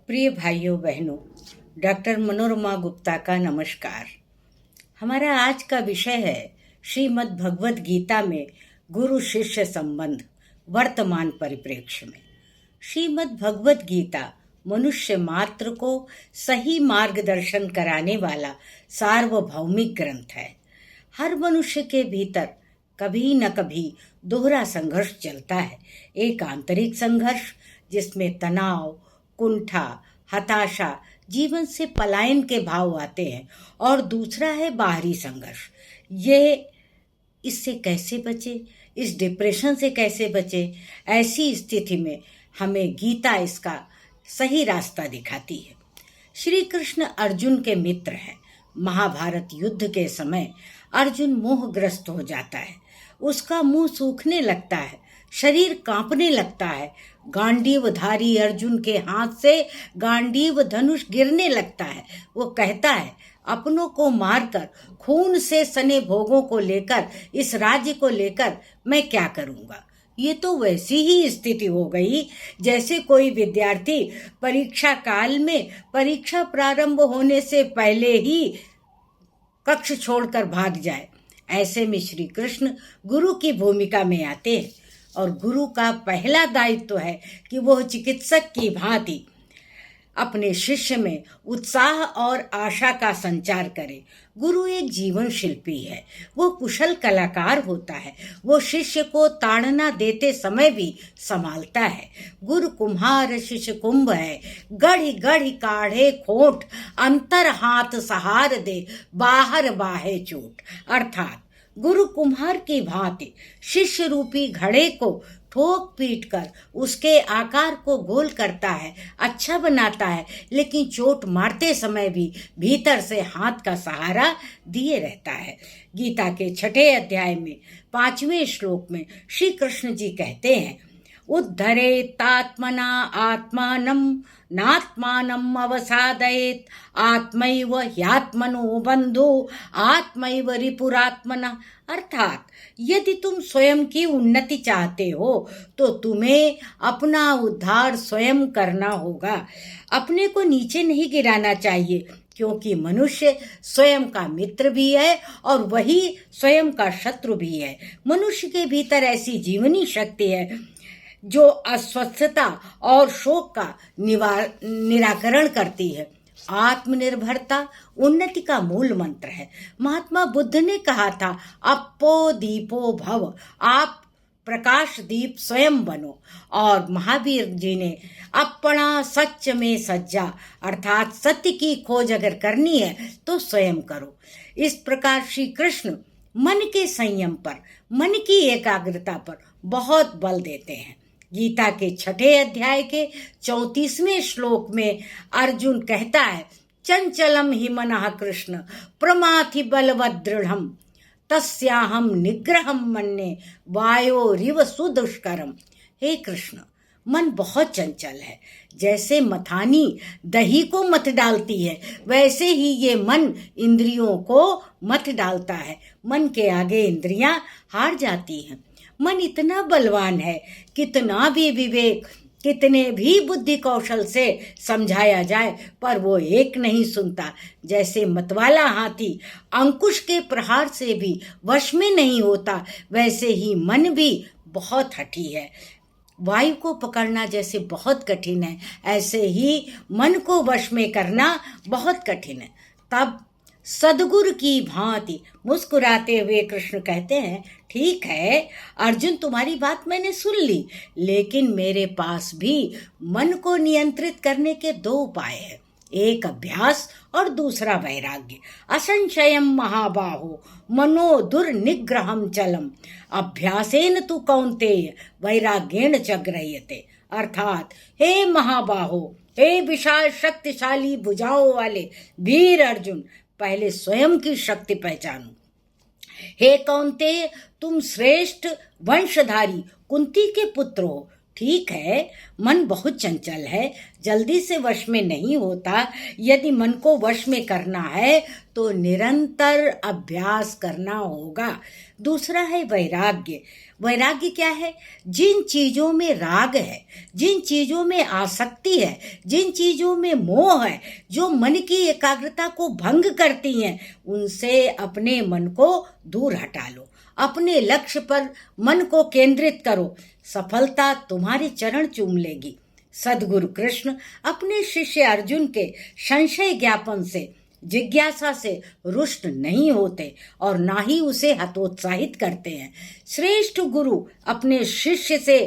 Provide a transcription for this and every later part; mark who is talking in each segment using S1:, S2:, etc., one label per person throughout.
S1: प्रिय भाइयों बहनों, डॉक्टर मनोरमा गुप्ता का नमस्कार। हमारा आज का विषय है श्रीमद् भगवद गीता में गुरु शिष्य संबंध वर्तमान परिप्रेक्ष्य में। श्रीमद् भगवद गीता मनुष्य मात्र को सही मार्गदर्शन कराने वाला सार्वभौमिक ग्रंथ है। हर मनुष्य के भीतर कभी न कभी दोहरा संघर्ष चलता है। एक आंतरिक संघर्ष जिसमें तनाव, कुंठा, हताशा, जीवन से पलायन के भाव आते हैं, और दूसरा है बाहरी संघर्ष। इससे कैसे बचे, इस डिप्रेशन से कैसे बचे? ऐसी स्थिति में हमें गीता इसका सही रास्ता दिखाती है। श्री कृष्ण अर्जुन के मित्र हैं। महाभारत युद्ध के समय अर्जुन मोहग्रस्त हो जाता है। उसका मुंह सूखने लगता है, शरीर कांपने लगता है। गांडीवधारी अर्जुन के हाथ से गांडीव धनुष गिरने लगता है। वो कहता है, अपनों को मारकर खून से सने भोगों को लेकर, इस राज्य को लेकर मैं क्या करूंगा। ये तो वैसी ही स्थिति हो गई जैसे कोई विद्यार्थी परीक्षा काल में परीक्षा प्रारंभ होने से पहले ही कक्ष छोड़कर भाग जाए। ऐसे में श्री कृष्ण गुरु की भूमिका में आते हैं, और गुरु का पहला दायित्व है कि वह चिकित्सक की भांति अपने शिष्य में उत्साह और आशा का संचार करे। गुरु एक जीवन शिल्पी है। वो कुशल कलाकार होता है। वो शिष्य को ताड़ना देते समय भी संभालता है। गुरु कुम्हार शिष्य कुंभ है। गढ़ी गढ़ी काढ़े खोट, अंतर हाथ सहार दे, बाहर बाहे चोट। अर्थात गुरु कुम्हार की भांति शिष्य रूपी घड़े को ठोक पीट कर उसके आकार को गोल करता है, अच्छा बनाता है, लेकिन चोट मारते समय भी भीतर से हाथ का सहारा दिए रहता है। गीता के 6 अध्याय में 5वें श्लोक में श्री कृष्ण जी कहते हैं, उद्धरेतात्मना आत्मानं नात्मानं अवसादयेत, आत्मैव ह्यात्मनो बंधु आत्मैव रिपुरात्मना। अर्थात यदि तुम स्वयं की उन्नति चाहते हो तो तुम्हें अपना उद्धार स्वयं करना होगा। अपने को नीचे नहीं गिराना चाहिए, क्योंकि मनुष्य स्वयं का मित्र भी है और वही स्वयं का शत्रु भी है। मनुष्य के भीतर ऐसी जीवनी शक्ति है जो अस्वस्थता और शोक का निराकरण करती है। आत्मनिर्भरता उन्नति का मूल मंत्र है। महात्मा बुद्ध ने कहा था, अपो दीपो भव, आप प्रकाश दीप स्वयं बनो। और महावीर जी ने अपना सच में सज्जा, अर्थात सत्य की खोज अगर करनी है तो स्वयं करो। इस प्रकार श्री कृष्ण मन के संयम पर, मन की एकाग्रता पर बहुत बल देते हैं। गीता के 6 अध्याय के 34वें श्लोक में अर्जुन कहता है, चंचलम हि मनः कृष्ण प्रमाथि बलवद दृढ़म, तस्याहम निग्रहम मन्ये वायोरिव सुदुष्करम। हे कृष्ण, मन बहुत चंचल है। जैसे मथानी दही को मत डालती है, वैसे ही ये मन इंद्रियों को मत डालता है। मन के आगे इंद्रियां हार जाती हैं। मन इतना बलवान है, कितना भी विवेक, कितने भी बुद्धि कौशल से समझाया जाए पर वो एक नहीं सुनता। जैसे मतवाला हाथी अंकुश के प्रहार से भी वश में नहीं होता, वैसे ही मन भी बहुत हठी है। वायु को पकड़ना जैसे बहुत कठिन है, ऐसे ही मन को वश में करना बहुत कठिन है। तब सदगुरु की भांति मुस्कुराते हुए कृष्ण कहते हैं, ठीक है अर्जुन, तुम्हारी बात मैंने सुन ली, लेकिन मेरे पास भी मन को नियंत्रित करने के 2 उपाय हैं। एक अभ्यास और दूसरा वैराग्य। असंशयम महाबाहो मनो दुर्निग्रहम चलम, अभ्यासेन तु कौन्तेय वैराग्येण च गृह्यते। अर्थात हे महाबाहो, हे विशाल शक्तिशाली भुजाओं वाले वीर अर्जुन, पहले स्वयं की शक्ति पहचानो। हे कौन्तेय, तुम श्रेष्ठ वंशधारी कुंती के पुत्र हो। ठीक है, मन बहुत चंचल है, जल्दी से वश में नहीं होता। यदि मन को वश में करना है तो निरंतर अभ्यास करना होगा। दूसरा है वैराग्य। वैराग्य क्या है? जिन चीजों में राग है, जिन चीजों में आसक्ति है, जिन चीजों में मोह है, जो मन की एकाग्रता को भंग करती हैं, उनसे अपने मन को दूर हटा लो। अपने लक्ष्य पर मन को केंद्रित करो, सफलता तुम्हारे चरण चूम लेगी। सद्गुरु कृष्ण अपने शिष्य अर्जुन के संशय ज्ञापन से, जिज्ञासा से रुष्ट नहीं होते और ना ही उसे हतोत्साहित करते हैं। श्रेष्ठ गुरु अपने शिष्य से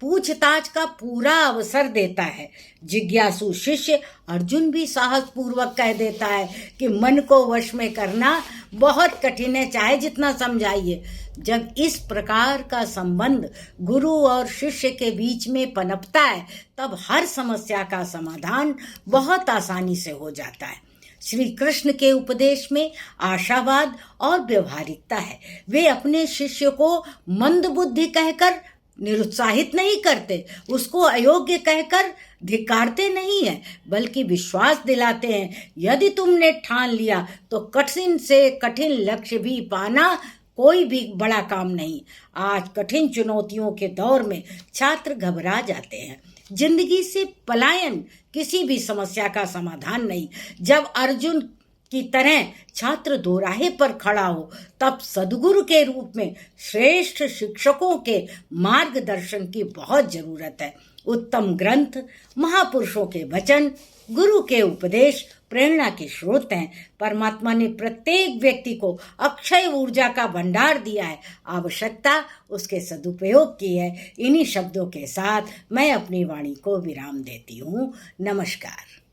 S1: पूछताछ का पूरा अवसर देता है। जिज्ञासु शिष्य अर्जुन भी साहस पूर्वक कह देता है कि मन को वश में करना बहुत कठिन है, चाहे जितना समझाइए। जब इस प्रकार का संबंध गुरु और शिष्य के बीच में पनपता है, तब हर समस्या का समाधान बहुत आसानी से हो जाता है। श्री कृष्ण के उपदेश में आशावाद और व्यवहारिकता है। वे अपने शिष्य को मंद बुद्धि कहकर निरुत्साहित नहीं करते, उसको अयोग्य कहकर धिक्कारते नहीं है, बल्कि विश्वास दिलाते हैं। यदि तुमने ठान लिया तो कठिन से कठिन लक्ष्य भी पाना कोई भी बड़ा काम नहीं। आज कठिन चुनौतियों के दौर में छात्र घबरा जाते हैं। जिंदगी से पलायन किसी भी समस्या का समाधान नहीं। जब अर्जुन की तरह छात्र दोराहे पर खड़ा हो, तब सद्गुरु के रूप में श्रेष्ठ शिक्षकों के मार्गदर्शन की बहुत जरूरत है। उत्तम ग्रंथ, महापुरुषों के वचन, गुरु के उपदेश प्रेरणा के स्रोत हैं। परमात्मा ने प्रत्येक व्यक्ति को अक्षय ऊर्जा का भंडार दिया है, आवश्यकता उसके सदुपयोग की है। इन्हीं शब्दों के साथ मैं अपनी वाणी को विराम देती हूँ। नमस्कार।